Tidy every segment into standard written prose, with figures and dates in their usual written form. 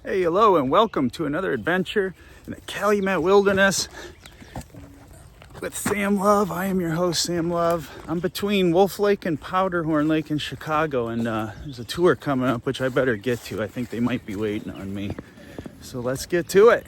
Hey, hello, and welcome to another adventure in the Calumet Wilderness with Sam Love. I am your host, Sam Love. I'm between Wolf Lake and Powderhorn Lake in Chicago, and there's a tour coming up, which I better get to. I think they might be waiting on me. So let's get to it.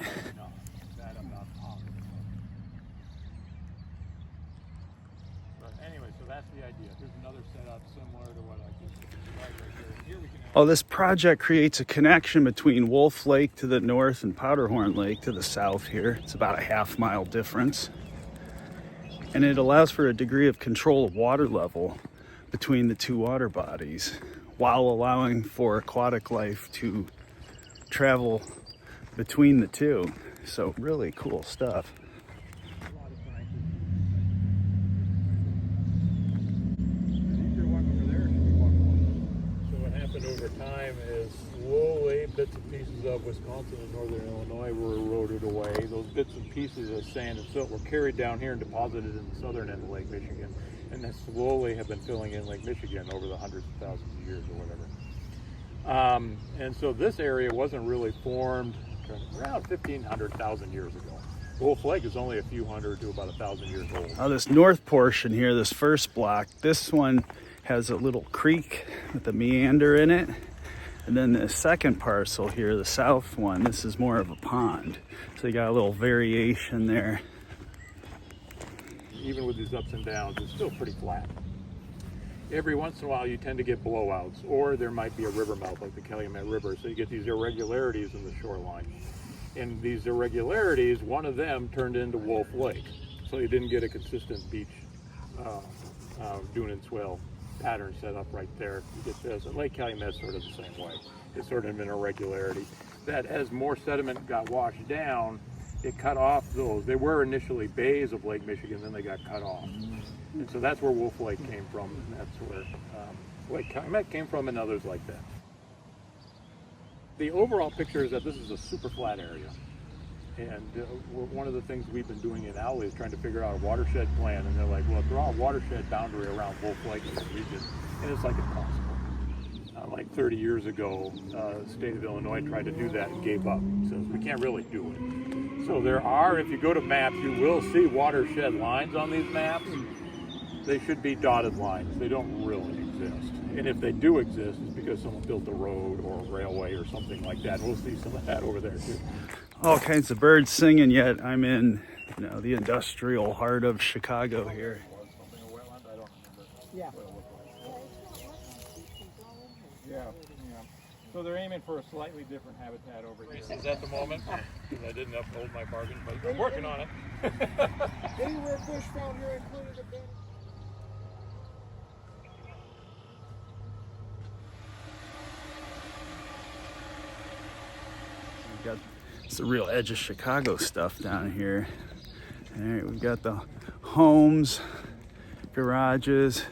Oh, this project creates a connection between Wolf Lake to the north and Powderhorn Lake to the south here. It's about a half-mile difference. And it allows for a degree of control of water level between the two water bodies while allowing for aquatic life to travel between the two. So really cool stuff. Over time, is slowly bits and pieces of Wisconsin and northern Illinois were eroded away. Those bits and pieces of sand and silt were carried down here and deposited in the southern end of Lake Michigan, and then slowly have been filling in Lake Michigan over the hundreds of thousands of years or whatever. And so this area wasn't really formed around 1,500,000 years ago. Wolf Lake is only a few hundred to about 1,000 years old. Now this north portion here, this first block, this one has a little creek with a meander in it. And then the second parcel here, the south one, this is more of a pond. So you got a little variation there. Even with these ups and downs, it's still pretty flat. Every once in a while you tend to get blowouts, or there might be a river mouth like the Calumet River, so you get these irregularities in the shoreline. And these irregularities, one of them turned into Wolf Lake. So you didn't get a consistent beach dune and swell pattern set up right there. You get this. And Lake Calumet is sort of the same way. It's sort of an irregularity that as more sediment got washed down, it cut off those. They were initially bays of Lake Michigan, then they got cut off. And so that's where Wolf Lake came from, and that's where Lake Calumet came from, and others like that. The overall picture is that this is a super flat area. And one of the things we've been doing in Owley is trying to figure out a watershed plan, and they're like, well, draw a watershed boundary around Wolf Lake in this region, and it's like impossible. Like 30 years ago, the state of Illinois tried to do that and gave up. So we can't really do it. So there are, if you go to maps, you will see watershed lines on these maps. They should be dotted lines. They don't really exist. And if they do exist, it's because someone built a road or a railway or something like that. And we'll see some of that over there too. All kinds of birds singing, yet I'm in, the industrial heart of Chicago here. Yeah. So they're aiming for a slightly different habitat over here. Is that the moment? Because I didn't uphold my bargain, but I'm working on it. Anywhere fish found here included a bin. We got it's the real edge of Chicago stuff down here. All right, we've got the homes, garages,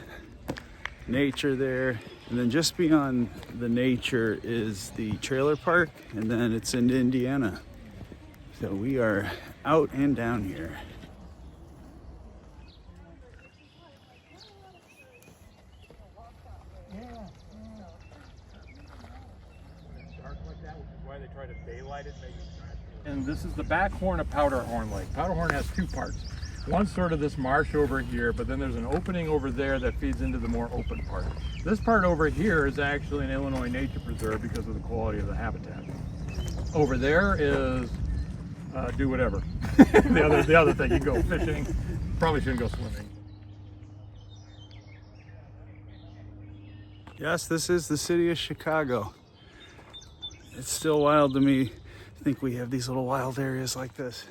nature there. And then just beyond the nature is the trailer park, and then it's in Indiana. So we are out and down here. And this is the back horn of Powderhorn Lake. Powderhorn has two parts. One's sort of this marsh over here, but then there's an opening over there that feeds into the more open part. This part over here is actually an Illinois nature preserve because of the quality of the habitat. Over there is do whatever. the other thing, you go fishing, probably shouldn't go swimming. Yes, this is the city of Chicago. It's still wild to me. I think we have these little wild areas like this.